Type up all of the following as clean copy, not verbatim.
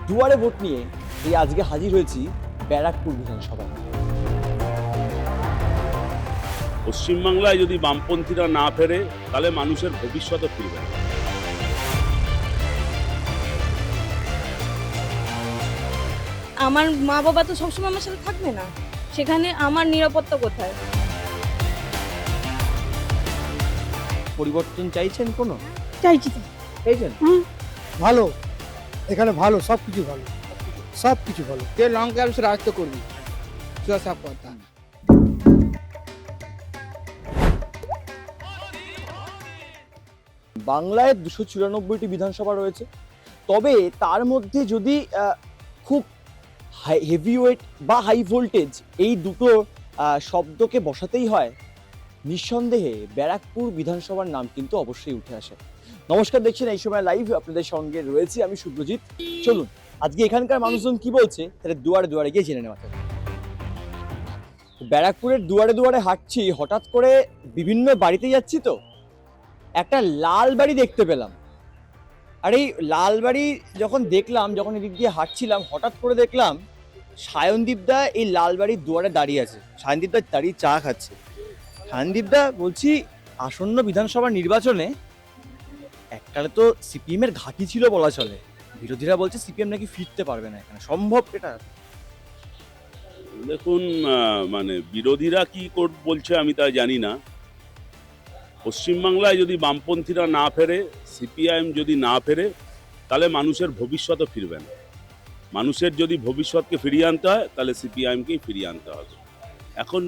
দুয়ারে ভোট নিয়ে এই আজকে হাজির হয়েছি ব্যারাকপুর বিধানসভায়। পশ্চিমবাংলায় যদি বামপন্থীরা না ফেরে তাহলে মানুষের ভবিষ্যৎও ফিরবে না। আমার মা বাবা তো সবসময় আমার সাথে থাকবে না, সেখানে আমার নিরাপত্তা কোথায়? পরিবর্তন চাইছেন কোনো? চাইছি তো। চাইছেন? ভালো, এখানে ভালো, সব কিছু ভালো, সব কিছু ভালো। যে লং টার্ম সে রাজত্ব করবি, সোজা সাফ কথা। বাংলায় 294টি বিধানসভা রয়েছে, তবে তার মধ্যে যদি খুব হেভি ওয়েট বা হাই ভোল্টেজ এই দুটো শব্দকে বসাতেই হয়, নিঃসন্দেহে ব্যারাকপুর বিধানসভার নাম কিন্তু অবশ্যই উঠে আসে। নমস্কার, দেখছেন এই সময় লাইভ, আপনাদের সঙ্গে রয়েছি আমি শুভ্রজিৎ। চলুন আজকে এখানকার মানুষজন কি বলছে তাহলে দুয়ারে দুয়ারে গিয়ে জেনে নেওয়া যাক। ব্যারাকপুরের দুয়ারে দুয়ারে হাঁটছি, হঠাৎ করে বিভিন্ন বাড়িতে যাচ্ছি তো একটা লাল বাড়ি দেখতে পেলাম। আর এই লাল বাড়ি যখন দেখলাম, যখন এদিক দিয়ে হাঁটছিলাম, হঠাৎ করে দেখলাম সায়নদীপদা এই লাল বাড়ির দুয়ারে দাঁড়িয়ে আছে। সায়নদীপদা দাঁড়িয়ে চা খাচ্ছে। সায়নদীপদা, বলছি আসন্ন বিধানসভা নির্বাচনে এককালে তো সিপিএম এর ঘাঁটি ছিল বলা চলে, বিরোধীরা বলছে সিপিএম নাকি ফিরতে পারবে না, এখানে সম্ভব এটা? দেখুন, মানে বিরোধীরা কি বলছে আমি তা জানি না। পশ্চিমবাংলায় যদি বামপন্থীরা না ফেরে, সিপিআইএম যদি না ফেরে, তাহলে মানুষের ভবিষ্যৎও ফিরবে না। মানুষের যদি ভবিষ্যৎকে ফিরিয়ে আনতে হয় তাহলে সিপিআইএমকেই ফিরিয়ে আনতে হবে। এখন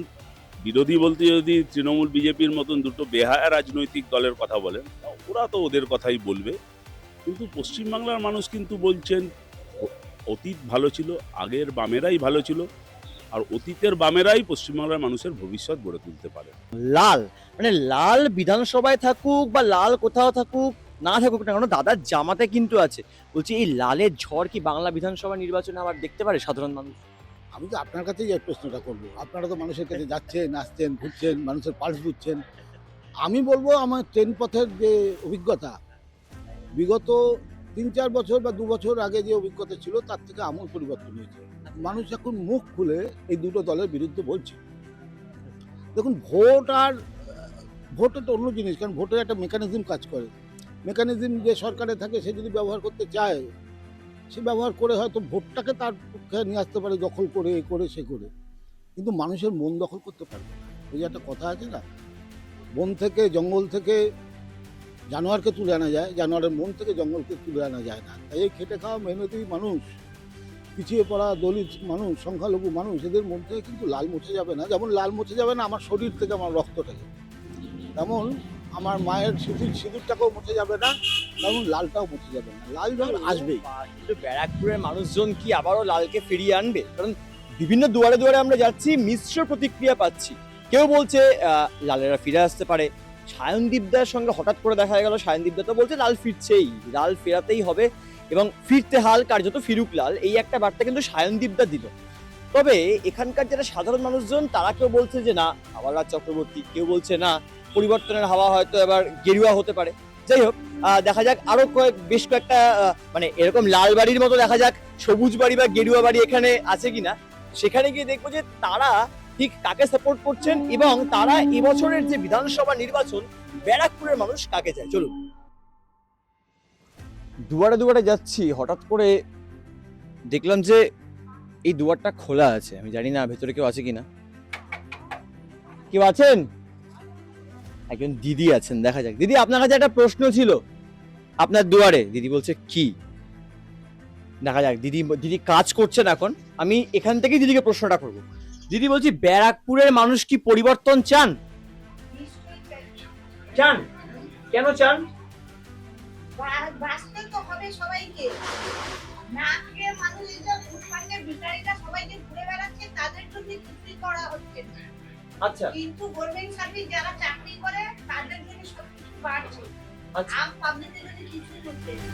বিরোধী বলতে যদি তৃণমূল বিজেপির মতন দুটো বেহায়া রাজনৈতিক দলের কথা বলেন, ওরা তো ওদের কথাই বলবে, কিন্তু পশ্চিমবাংলার মানুষ কিন্তু বলছেন অতীত ভালো ছিল, আগের বামেরাই ভালো ছিল, আর অতীতের বামেরাই পশ্চিমবাংলার মানুষের ভবিষ্যৎ গড়ে তুলতে পারে। লাল মানে লাল বিধানসভায় থাকুক বা লাল কোথাও থাকুক না থাকুক না কেন, দাদার জামাতে কিন্তু আছে। বলছি এই লালের ঝড় কি বাংলা বিধানসভা নির্বাচনে আবার দেখতে পারে সাধারণ মানুষ? আমি তো আপনার কাছেই এই প্রশ্নটা করবো। আপনারা তো মানুষের কাছে যাচ্ছেন, আসছেন, ঘুরছেন, মানুষের পালস বুঝছেন। আমি বলবো আমার ট্রেন পথের যে অভিজ্ঞতা, বিগত 3-4 বছর বা 2 বছর আগে যে অভিজ্ঞতা ছিল তার থেকে আমূল পরিবর্তন হয়েছে। মানুষ এখন মুখ খুলে এই দুটো দলের বিরুদ্ধে বলছে। দেখুন, ভোট একটা অন্য জিনিস, কারণ ভোটের একটা মেকানিজম কাজ করে। মেকানিজম যে সরকারে থাকে সে যদি ব্যবহার করতে চায়, সে ব্যবহার করে হয়তো ভোটটাকে তার পক্ষে নিয়ে আসতে পারে, দখল করে এ করে সে করে, কিন্তু মানুষের মন দখল করতে পারবে না। ওই যে একটা কথা আছে না, বন থেকে জঙ্গল থেকে জানোয়ারকে তুলে আনা যায়, জানোয়ারের মন থেকে জঙ্গলকে তুলে আনা যায় না। তাই এই খেটে খাওয়া মেহনতি মানুষ, পিছিয়ে পড়া দলিত মানুষ, সংখ্যালঘু মানুষ, এদের মধ্যে কিন্তু লাল মুছে যাবে না। যেমন লাল মুছে যাবে না আমার শরীর থেকে আমার রক্ত থেকে, তেমন আমার মায়ের সিঁদুরটাকেও মুছে যাবে না, তেমন লালটাও মুছে যাবে না। লাল রং আসবেই। কিন্তু ব্যারাকপুরের মানুষজন কি আবারও লালকে ফিরিয়ে আনবে? কারণ বিভিন্ন দুয়ারে দুয়ারে আমরা যাচ্ছি, মিশ্র প্রতিক্রিয়া পাচ্ছি। কেউ বলছে লালেরা ফিরে আসতে পারে। সায়নদীপদার সঙ্গে হঠাৎ করে দেখা গেল, সায়নদীপদা তো বলছে লাল ফিরছেই, লাল ফেরাতেই হবে এবং ফিরতে হাল কার্যত ফিরুক লাল, এই একটা বার্তা কিন্তু সায়নদীপদা দিল। তবে এখানকার যারা সাধারণ মানুষজন তারা কেউ বলছে যে না আবার রাজ চক্রবর্তী, কেউ বলছে না পরিবর্তনের হাওয়া হয়তো এবার গেরুয়া হতে পারে। যাই হোক, দেখা যাক আরো বেশ কয়েকটা মানে এরকম লাল বাড়ির মতো দেখা যাক সবুজ বাড়ি বা গেরুয়া বাড়ি এখানে আছে কিনা। সেখানে গিয়ে দেখবো যে তারা ঠিক কাকে সাপোর্ট করছেন এবং তারা এবছরের যে বিধানসভা নির্বাচন ব্যারাকপুরের মানুষ কাকে চায়। চলুন দুয়ারে দুয়ারে যাচ্ছি, হঠাৎ করে দেখলাম যে এই দুয়ারটা খোলা আছে। আমি জানি না ভেতরে কেউ আছে কিনা। কেউ আছেন? একজন দিদি আছেন, দেখা যাক। দিদি, আপনার কাছে একটা প্রশ্ন ছিল আপনার দুয়ারে। দিদি বলছে কি? দেখা যাক। দিদি কাজ করছেন এখন, আমি এখান থেকেই দিদিকে প্রশ্নটা করব। দিদি, বলছি ব্যারাকপুরের মানুষ কি পরিবর্তন চান? চান? কেন চান? বাঁচতে তো হবে সবাইকে। না খেয়ে মানুষ যে ফুটপাতে ভিখারিরা সবাইকে ঘুরে বেড়াচ্ছে, তাদের জন্য কিছুই করা হচ্ছে না। আচ্ছা, কিন্তু গভর্নমেন্ট সার্ভিস যারা চাকরি করে তাদের জন্য সবকিছু বাড়ছে, আচ্ছা। আম পাবলিকের জন্য কিছুই হচ্ছে না।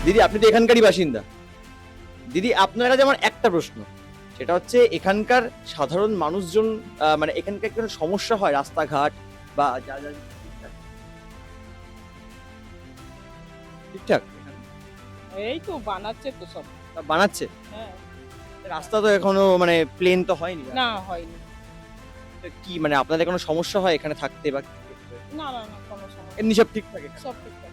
দিদি, আপনি তো এখানকারই বাসিন্দা। দিদি, আপনার কাছে আমার একটা প্রশ্ন, সেটা হচ্ছে এখানকার সাধারণ মানুষজন মানে এখানকার কোনো সমস্যা হয় রাস্তাঘাট বা যা যা ঠিকঠাক? ঠিকঠাক এই তো বানাচ্ছে তো সব। সব বানাচ্ছে? হ্যাঁ, রাস্তা তো এখনো মানে প্লেন তো হয়নি। না হয়নি। তো কি মানে আপনাদের কোনো সমস্যা হয় এখানে থাকতে বা কি করতে? না না না, কোনো সমস্যা এমনি সব ঠিকঠাক এখানে? সব ঠিকঠাক।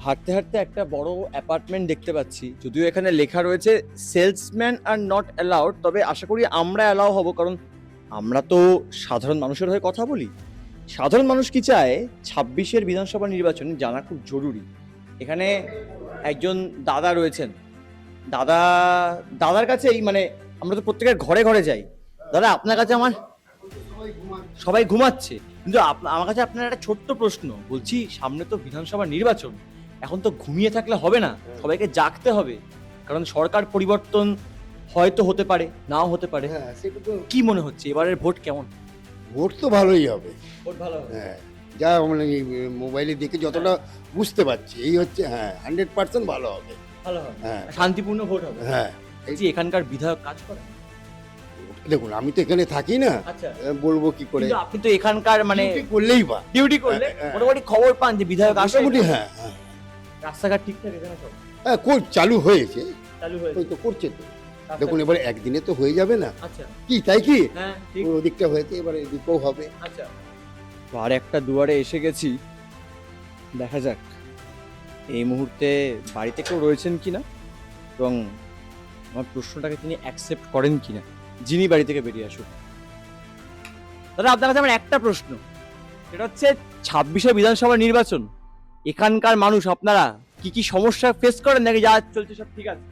হাঁটতে হাঁটতে একটা বড় অ্যাপার্টমেন্ট দেখতে পাচ্ছি, যদিও এখানে লেখা রয়েছে সেলসম্যান আর নট অ্যালাউড, তবে আশা করি আমরা অ্যালাউ হব, কারণ আমরা তো সাধারণ মানুষের হয়ে কথা বলি। সাধারণ মানুষ কি চায় 26-এর বিধানসভা নির্বাচন জানা খুব জরুরি। এখানে একজন দাদা রয়েছেন, দাদার কাছে এই মানে আমরা তো প্রত্যেকের ঘরে ঘরে যাই। দাদা আপনার কাছে আমার সবাই ঘুমাচ্ছে, কিন্তু আমার কাছে আপনার একটা ছোট্ট প্রশ্ন, বলছি সামনে তো বিধানসভা নির্বাচন, এখন তো ঘুমিয়ে থাকলে হবে না, সবাইকে জাগতে হবে, কারণ সরকার পরিবর্তন হয়তো হতে পারে, নাও হতে পারে। হ্যাঁ, সেটা তো কি মনে হচ্ছে এবারের ভোট কেমন? ভোট তো ভালোই হবে। ভোট ভালো হবে। হ্যাঁ, যা মানে এই মোবাইলে দেখে যতটা বুঝতে পারছি, এই হচ্ছে হ্যাঁ 100% ভালো হবে। ভালো হবে, হ্যাঁ শান্তিপূর্ণ ভোট হবে। হ্যাঁ, এই যে এখানকার বিধায়ক কাজ করে। দেখুন আমি তো এখানে থাকি না, আচ্ছা, বলবো কি করে। কিন্তু আপনি তো এখানকার মানে ডিউটি করলেই বা ডিউটি করলে হ্যাঁ, হ্যাঁ। মোটামুটি খবর পান যে বিধায়ক আসে। মোটামুটি হ্যাঁ হ্যাঁ রাস্তাঘাট ঠিকঠাক এখানে সব হ্যাঁ চালু হয়েছে, চালু হয়েছে? ওই তো করছে তো। দেখুন এবারে একদিনে তো হয়ে যাবে না, আচ্ছা, কি তাই কি হ্যাঁ ঠিক। ওদিকটা হয়েছে, এবারে এদিকেও হবে। আচ্ছা, তো আর একটা দুয়ারে এসে গেছি, দেখা যাক এই মুহূর্তে বাড়িতে কেউ রয়েছেন কিনা এবং আমার প্রশ্নটাকে তিনি অ্যাকসেপ্ট করেন কিনা, যিনি বাড়ি থেকে বেরিয়ে আসুক। দাদা আপনার কাছে আমার একটা প্রশ্ন, সেটা হচ্ছে 26-এ বিধানসভা নির্বাচন, এখানকার মানুষ আপনারা কি কি সমস্যা ফেস করেন, নাকি যা চলছে সব ঠিক আছে?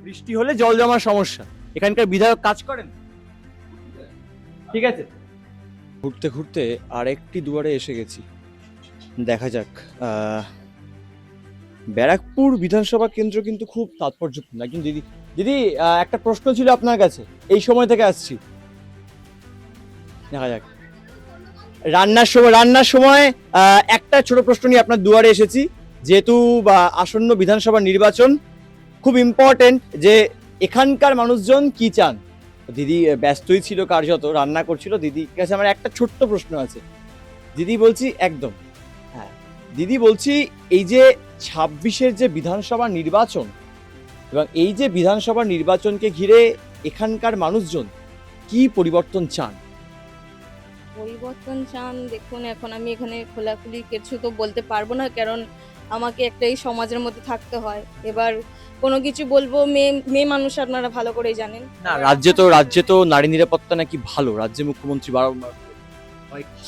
বৃষ্টি হলে জল জমার সমস্যা, এখানকার বিধায়ক কাজ করেন? ঠিক আছে, ঘুরতে ঘুরতে আরেকটি দুয়ারে এসে গেছি, দেখা যাক। ব্যারাকপুর বিধানসভা কেন্দ্র কিন্তু খুব তাৎপর্যপূর্ণ। একজন দিদি, দিদি একটা প্রশ্ন ছিল আপনার কাছে, এই সময় থেকে আসছি, দেখা যাক। রান্নার সময় একটা ছোট প্রশ্ন নিয়ে আপনার দুয়ারে এসেছি, যেহেতু আসন্ন বিধানসভা নির্বাচন খুব ইম্পর্টেন্ট, যে এখানকার মানুষজন কি চান। দিদি ব্যস্তই ছিল, কার্যত রান্না করছিল। দিদির কাছে আমার একটা ছোট্ট প্রশ্ন আছে। দিদি বলছি একদম, হ্যাঁ দিদি বলছি, এই যে 26-এর যে বিধানসভা নির্বাচন এবং এই যে বিধানসভা নির্বাচনকে ঘিরে এখানকার মানুষজন কি পরিবর্তন চান? পরিবর্তন চান, দেখুন এখন আমি এখানে খোলাখুলি কিছু তো বলতে পারবো না, কারণ আমাকে একটা এই সমাজের মধ্যে থাকতে হয়। এবার কোনো কিছু বলবো, মেয়ে মানুষ আপনারা ভালো করেই জানেন। না, রাজ্যে তো নারী নিরাপত্তা নাকি ভালো, রাজ্যে মুখ্যমন্ত্রী বারবার।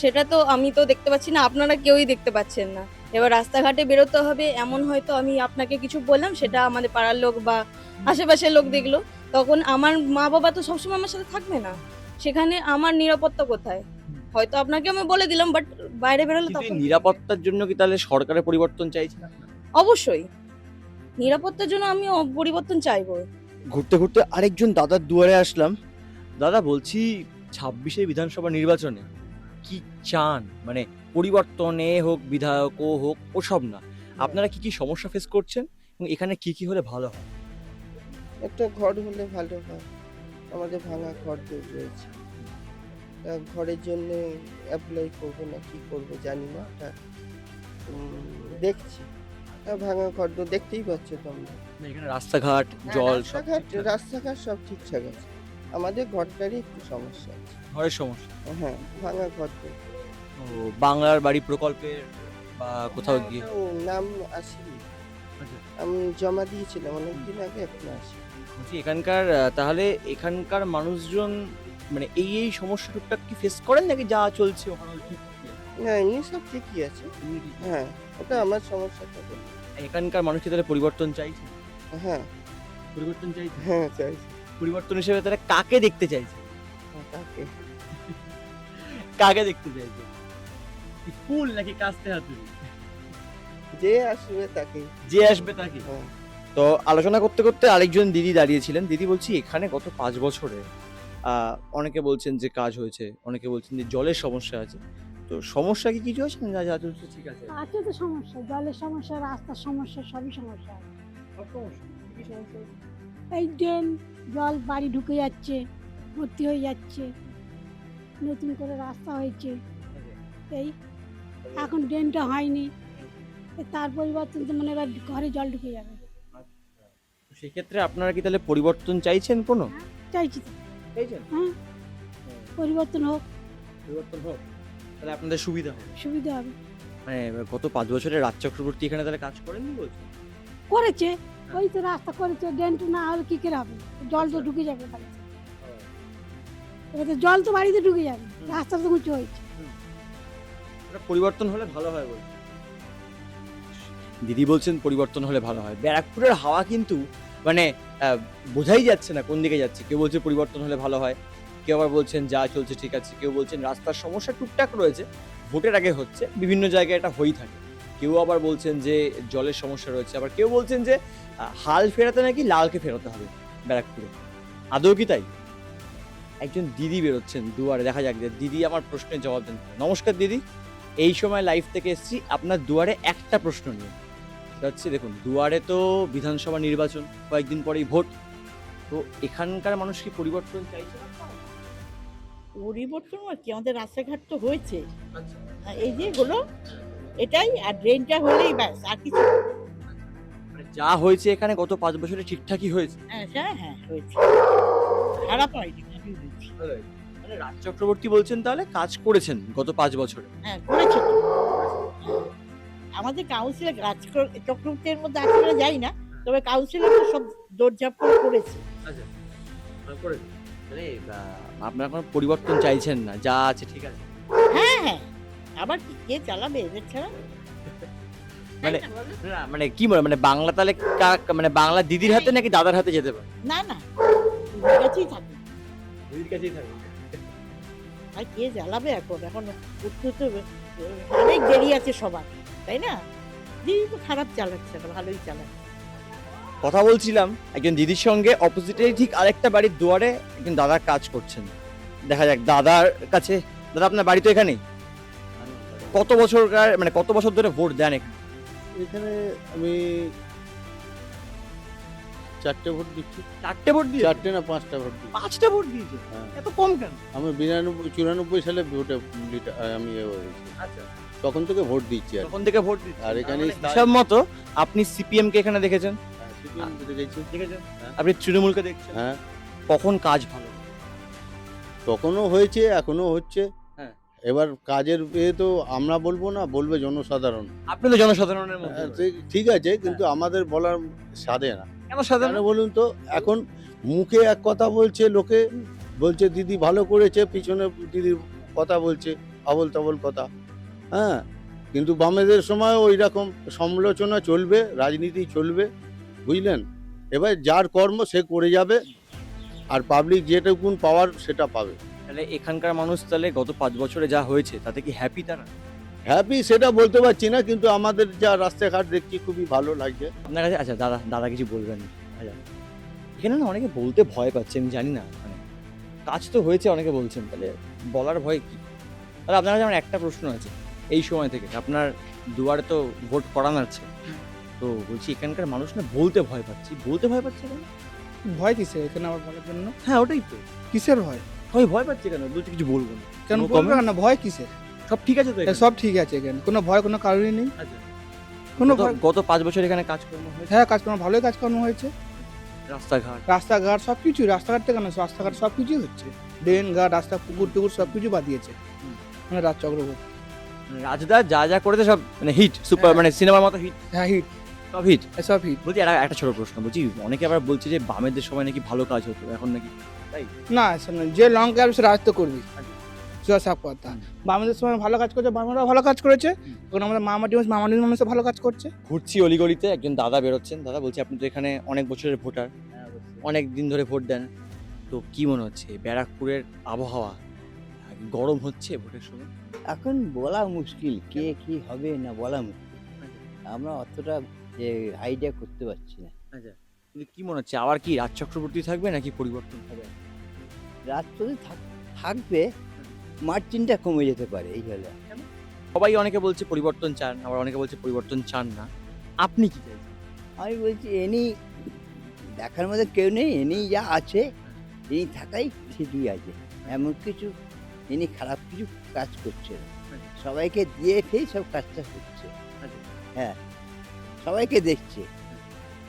সেটা তো আমি তো দেখতে পাচ্ছি না, আপনারা কেউই দেখতে পাচ্ছেন না। এবার রাস্তাঘাটে বেরোতে হবে, এমন হয়তো আমি আপনাকে কিছু বললাম, সেটা আমাদের পাড়ার লোক বা আশেপাশের লোক দেখলো, তখন আমার মা বাবা তো সবসময় আমার সাথে থাকবে না, সেখানে আমার নিরাপত্তা কোথায়? হয়তো আপনাকে আমি বলে দিলাম, বাট বাইরে বেরোলে কিন্তু এই তখন নিরাপত্তার জন্য কি তাহলে সরকারের পরিবর্তন চাইছেন? অবশ্যই নিরাপত্তার জন্য আমি পরিবর্তন চাইবো। ঘুরতে ঘুরতে আরেকজন দাদার দুয়ারে আসলাম। দাদা বলছি 26-এ বিধানসভা নির্বাচনে কি চান, মানে পরিবর্তনে হোক, বিধায়ক ও হোক, ওসব না, আপনারা কি কি সমস্যা ফেস করছেন এবং এখানে কি কি হলে ভালো হয়? একটা ঘর হলে ভালো হয়, আমাদের ভাঙা ঘর রয়েছে, ঘরের জন্য অ্যাপ্লাই করবো না কি করবো জানি না, ওটা দেখছি। ভাঙা ঘর তো দেখতেই পাচ্ছ তোমরা, না, এখানে রাস্তাঘাট, জল সব রাস্তাঘাট সব ঠিকঠাক আছে, আমাদের ঘরটারই একটু সমস্যা আছে, ঘরের সমস্যা। হ্যাঁ ভাঙা ঘর তো। ও বাংলার বাড়ি প্রকল্পের বা কোথাও গিয়ে নাম আসেনি, আচ্ছা। আমি জমা দিয়েছিলাম অনেকদিন আগে, এখন আসি। বলছি এখানকার তাহলে এখানকার মানুষজন মানে এই সমস্যা টুকটাক কি ফেস করেন, নাকি যা চলছে ওখানে ঠিক? না এমনি সব ঠিকই আছে, হ্যাঁ ওটা আমার সমস্যাটা বলি। এখানকার মানুষকে তাহলে পরিবর্তন চাইছে? হ্যাঁ পরিবর্তন চাইছে? হ্যাঁ চাইছি। পরিবর্তন হিসেবে তারা কাকে দেখতে চাইছে? তাকে কাকে দেখতে চাইছে? কি ফুল নাকি কাস্তে হাতুড়ি? যে আসবে তাকে। যে আসবে তাকে। হ্যাঁ। তো আলোচনা করতে করতে আরেকজন দিদি দাঁড়িয়েছিলেন। দিদি বলছি এখানে গত 5 বছরে অনেকে বলছেন যে কাজ হয়েছে, অনেকে বলছেন যে জলের সমস্যা আছে। তো সমস্যা কি কিছু আছে না যা যা চলছে ঠিক আছে? আছে তো সমস্যা, জলের সমস্যা, রাস্তার সমস্যা, সবই সমস্যা। সব সমস্যা কি সমস্যা? এই ড্রেন, জল বাড়ি ঢুকে যাচ্ছে, ভর্তি হয়ে যাচ্ছে, নতুন করে রাস্তা হয়েছে, এই এখন ড্রেনটা হয়নি, তার পরিবর্তন তো মনে হয় ঘরে জল ঢুকে যাবে। তো সেক্ষেত্রে আপনারা কি তাহলে পরিবর্তন চাইছেন কোনো? চাইছি তো, চাইছেন হ্যাঁ পরিবর্তন হোক, পরিবর্তন হোক, তাহলে আপনাদের সুবিধা হবে। সুবিধা হবে। মানে গত 5 বছরে রাজ চক্রবর্তী এখানে তাহলে কাজ করেননি বলছেন? করেছে, ওই তো রাস্তা করেছে, ড্রেনটা না হলে কি করে হবে, জল তো ঢুকে যাবে বাড়িতে, এবার তো জল তো বাড়িতে ঢুকে যাবে, রাস্তা তো উঁচু হয়েছে। এটা পরিবর্তন হলে ভালো হয় বলছেন। দিদি বলছেন পরিবর্তন হলে ভালো হয়। ব্যারাকপুরের হাওয়া কিন্তু মানে বোঝাই যাচ্ছে না কোন দিকে যাচ্ছে। কেউ বলছে পরিবর্তন হলে ভালো হয়, কেউ আবার বলছেন যা চলছে ঠিক আছে, কেউ বলছেন রাস্তার সমস্যা টুকটাক রয়েছে, ভোটের আগে হচ্ছে, বিভিন্ন জায়গায় এটা হয়েই থাকে। কেউ আবার বলছেন যে জলের সমস্যা রয়েছে, আবার কেউ বলছেন যে হাল ফেরাতে নাকি লালকে ফেরাতে হবে ব্যারাকপুরে। আদৌ কি তাই? একজন দিদি বেরোচ্ছেন দুয়ারে, দেখা যাক যে দিদি আমার প্রশ্নের জবাব দেন। নমস্কার দিদি, এই সময় লাইভ থেকে এসেছি আপনার দুয়ারে একটা প্রশ্ন নিয়ে। সেটা হচ্ছে দেখুন, দুয়ারে তো বিধানসভা নির্বাচন, কয়েকদিন পরেই ভোট, তো এখানকার মানুষ কি পরিবর্তন চাইছে না? পরিবর্তন আর কি, আমাদের রাস্তাঘাট তো হয়েছে, আচ্ছা, এই যে হলো এটাই, আর ড্রেনটা হলেই ব্যাস, আর কিছু না। মানে যা হয়েছে এখানে গত 5 বছরে ঠিকঠাকই হয়েছে। হ্যাঁ হ্যাঁ হয়েছে, খারাপ হয়নি, ভালোই হয়েছে। মানে রাজ চক্রবর্তী বলছেন তাহলে কাজ করেছেন গত 5 বছরে। হ্যাঁ করেছে তো। আমাদের কাউন্সিলর রাজ চক্রবর্তীর মধ্যে আছে কিনা যাই না, তবে কাউন্সিলর তো সব দৌড়ঝাঁপ করে করেছে। আচ্ছা, তাহলে আপনারা কোনো পরিবর্তন চাইছেন না, যা আছে ঠিক আছে? হ্যাঁ হ্যাঁ, আবার কি কে চালাবে এদের ছাড়া? মানে তাই না বলো? না মানে কি মনে মানে বাংলা তাহলে মানে বাংলা দিদির হাতে নাকি দাদার হাতে যেতে পারে? না না, ওদের কাছেই থাকে। দিদির কাছেই থাকবে। আর কে জ্বালাবে এখন, এখন উঠতে তো অনেক দেরি আছে সবার, তাই না? দিদি তো খারাপ চালাচ্ছে না, ভালোই চালাচ্ছে। কথা বলছিলাম একজন দিদির সঙ্গে, অপোজিটে ঠিক আরেকটা বাড়ির দুয়ারে একজন দাদার কাজ করছেন। দেখা যাক দাদার কাছে। দাদা আপনার বাড়ি তো এখানেই, কত বছরকার মানে কত বছর ধরে ভোট দেন এখানে? এখানে আমি 4টে ভোট দিচ্ছি, 4টে ভোট দিয়ে? 4টে না 5টা ভোট দিচ্ছি। 5টা ভোট দিয়েছে? হ্যাঁ। এত কম কেন? আমি 94 সালে ভোটে আমি হয়েছি, আচ্ছা, তখন থেকে ভোট দিচ্ছি আর তখন থেকে ভোট দিচ্ছেন। আর এখানে হিসাব মতো আপনি সিপিএম কে এখানে দেখেছেন? সিপিএম দেখেছি। দেখেছেন? হ্যাঁ। আপনি তৃণমূলকে দেখছেন? হ্যাঁ, কখন কাজ ভালো? তখনও হয়েছে, এখনো হচ্ছে। হ্যাঁ। এবার কাজের তো আমরা বলবো না, বলবে জনসাধারণ। আপনি তো জনসাধারণের মধ্যে। ঠিক আছে, কিন্তু আমাদের বলার সাধে না। কেন সাধারণ? কেন বলুন তো, এখন মুখে এক কথা বলছে, লোকে বলছে দিদি ভালো করেছে, পিছনে দিদির কথা বলছে আবল তাবল কথা। হ্যাঁ, কিন্তু বামেদের সময় ওই রকম সমালোচনা চলবে, রাজনীতি চলবে, বুঝলেন? এবার যার কর্ম সে করে যাবে, আর পাবলিক যেটুকুন পাওয়ার সেটা পাবে। তাহলে এখানকার মানুষ তাহলে গত 5 বছরে যা হয়েছে তাতে কি হ্যাপি তারা? হ্যাপি সেটা বলতে পারছি না, কিন্তু আমাদের যা রাস্তাঘাট দেখছি খুবই ভালো লাগছে। আপনার কাছে আচ্ছা দাদা কিছু বলবেন? আচ্ছা, এখানে না অনেকে বলতে ভয় পাচ্ছে, আমি জানি না, মানে কাজ তো হয়েছে অনেকে বলছেন, তাহলে বলার ভয় কি? তাহলে আপনার কাছে আমার একটা প্রশ্ন আছে, এই সময় থেকে আপনার দুয়ারে তো ভোট করানো আছে, তো বলছি এখানকার মানুষ না বলতে ভয় পাচ্ছে কেন? ভয় কিসে এখানে আবার বলার জন্য? হ্যাঁ ওটাই তো, কিসের ভয়? সবাই ভয় পাচ্ছে কেন? বলছে কিছু বলবো না। কেন কোনো বলবে comment? না, ভয় কিসের? সব ঠিক আছে তো এখানে? সব ঠিক আছে এখানে, কোনো ভয় কোনো কারণই নেই। আচ্ছা, কোনো গত- গত 5 বছর এখানে কাজকর্ম হয়েছে, হ্যাঁ কাজকর্ম ভালোই কাজকর্ম হয়েছে, রাস্তাঘাট রাস্তাঘাট সব কিছু, রাস্তাঘাট থেকে না, রাস্তাঘাট সব কিছুই হচ্ছে, ড্রেন ঘাট রাস্তা পুকুর টুকুর সব কিছু বাদিয়েছে মানে রাজ চক্রবর্তী। রাজদা যা যা করেছে সব মানে হিট, সুপার, হ্যাঁ। মানে সিনেমার মতো হিট, হ্যাঁ হিট, সব হিট। সব হিট। বলছি একটা ছোট প্রশ্ন, বলছি অনেকে আবার বলছে যে বামেদের সময় নাকি ভালো কাজ হতো, এখন নাকি না শোনেন, যে লং ক্যাব সে রাজত্ব করবি, সব কথা। বামেদের সময় ভালো কাজ করছে, বামেরা ভালো কাজ করেছে, এখন আমাদের মামাটি মানুষ ভালো কাজ করছে। ঘুরছি অলিগলিতে, একজন দাদা বেরোচ্ছেন। দাদা বলছি আপনি তো এখানে অনেক বছরের ভোটার, অনেক দিন ধরে ভোট দেন, তো কি মনে হচ্ছে ব্যারাকপুরের আবহাওয়া গরম হচ্ছে ভোটের সময়? এখন বলা মুশকিল, কে কি হবে না বলা মুশকিল, আমরা অতটা যে আইডিয়া করতে পারছি না। আচ্ছা, কিন্তু কি মনে হচ্ছে আবার কি রাজ চক্রবর্তী থাকবে নাকি পরিবর্তন হবে? রাষ্ট্রপতি থাকবে, মার্জিনটা কমে যেতে পারে এই হলে। সবাই অনেকে বলছে পরিবর্তন চান, আবার অনেকে বলছে পরিবর্তন চান না। আপনি কি চাইছেন? আমি বলছি এনি দেখার মধ্যে কেউ নেই, এনি যা আছে এই থাকাই ঠিকই আছে। এমন কিছু ইনি খারাপ কিছু কাজ করছে না, সবাইকে দিয়ে ফেই সব কাজটা করছে। হ্যাঁ, সবাইকে দেখছে,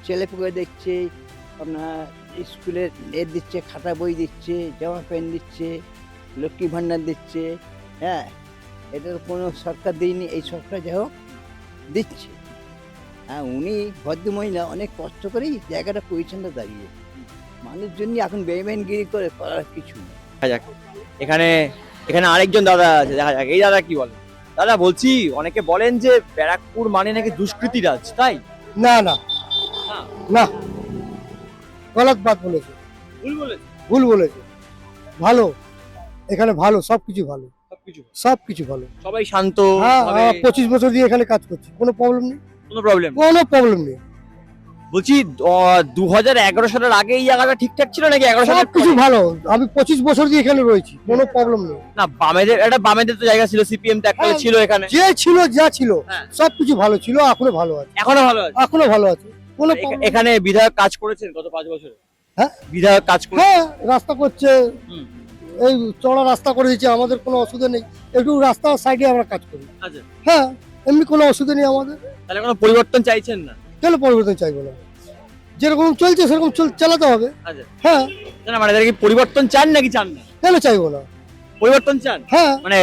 ছেলেপুকে দেখছে, আপনার স্কুলের দিচ্ছে, খাতা বই দিচ্ছে, জামা প্যান্ট দিচ্ছে, লক্ষ্মী ভাণ্ডার দিচ্ছে। হ্যাঁ, এটা তো কোনো সরকার দেয়নি, এই সরকার যাই হোক দিচ্ছে। হ্যাঁ, উনি ভদ্রমহিলা অনেক কষ্ট করেই জায়গাটা পজিশনটা দাঁড়িয়ে, মানুষজন এখন বেইমানগিরি করে করার কিছু নেই। দেখা যাক। এখানে এখানে আরেকজন দাদা আছে, দেখা যাক এই দাদা কি বলেন। দাদা বলছি, অনেকে বলেন যে ব্যারাকপুর মানে নাকি দুষ্কৃতি রাজ, তাই? না না না। না, গলত বাত বলেছে, ভুল বলেন? ভুল বলেছে। ভালো, এখানে ভালো, সবকিছু ভালো, সবকিছু সবকিছু ভালো। সবাই শান্ত হ্যাঁ, 25 বছর দিয়ে এখানে কাজ করছি, কোনো প্রবলেম নেই, কোনো প্রবলেম? কোনো প্রবলেম নেই। বলছি 2011 সালের আগে এই জায়গাটা ঠিকঠাক ছিল নাকি 11 সালের সবকিছু পরে? ভালো, আমি 25 বছর দিয়ে এখানে রয়েছি, কোনো প্রবলেম নেই। না, বামেদের তো জায়গা ছিল, সিপিএম তো এককালে হ্যাঁ। ছিল এখানে। যে ছিল যা ছিল হ্যাঁ। সবকিছু ভালো ছিল, এখনো ভালো আছে, এখনো ভালো আছে। এখনো ভালো আছে, কোনো problem নেই। এখানে বিধায়ক কাজ করেছেন গত 5 বছরে? হ্যাঁ? বিধায়ক কাজ করে? হ্যাঁ, রাস্তা করছে, হুম। এই চড়া রাস্তা করে দিচ্ছে, আমাদের কোনো অসুবিধা নেই, একটু রাস্তার সাইডে আমরা কাজ করি। আচ্ছা, হ্যাঁ, এমনি কোনো অসুবিধা নেই আমাদের, তাহলে কোনো পরিবর্তন চাইছেন না? কেন পরিবর্তন চাইবো না? যেরকম চলছে সেরকম চালাতে হবে। আচ্ছা, হ্যাঁ, না মানে এদের কি পরিবর্তন চান নাকি চান না? কেন চাইবো না? পরিবর্তন চান? হ্যাঁ, মানে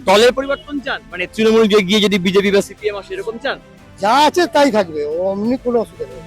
দলের পরিবর্তন চান, মানে তৃণমূল গিয়ে যদি বিজেপি বা সিপিএম আসে এরকম চান? যা আছে তাই থাকবে, অমনি কোনো অসুবিধা নেই।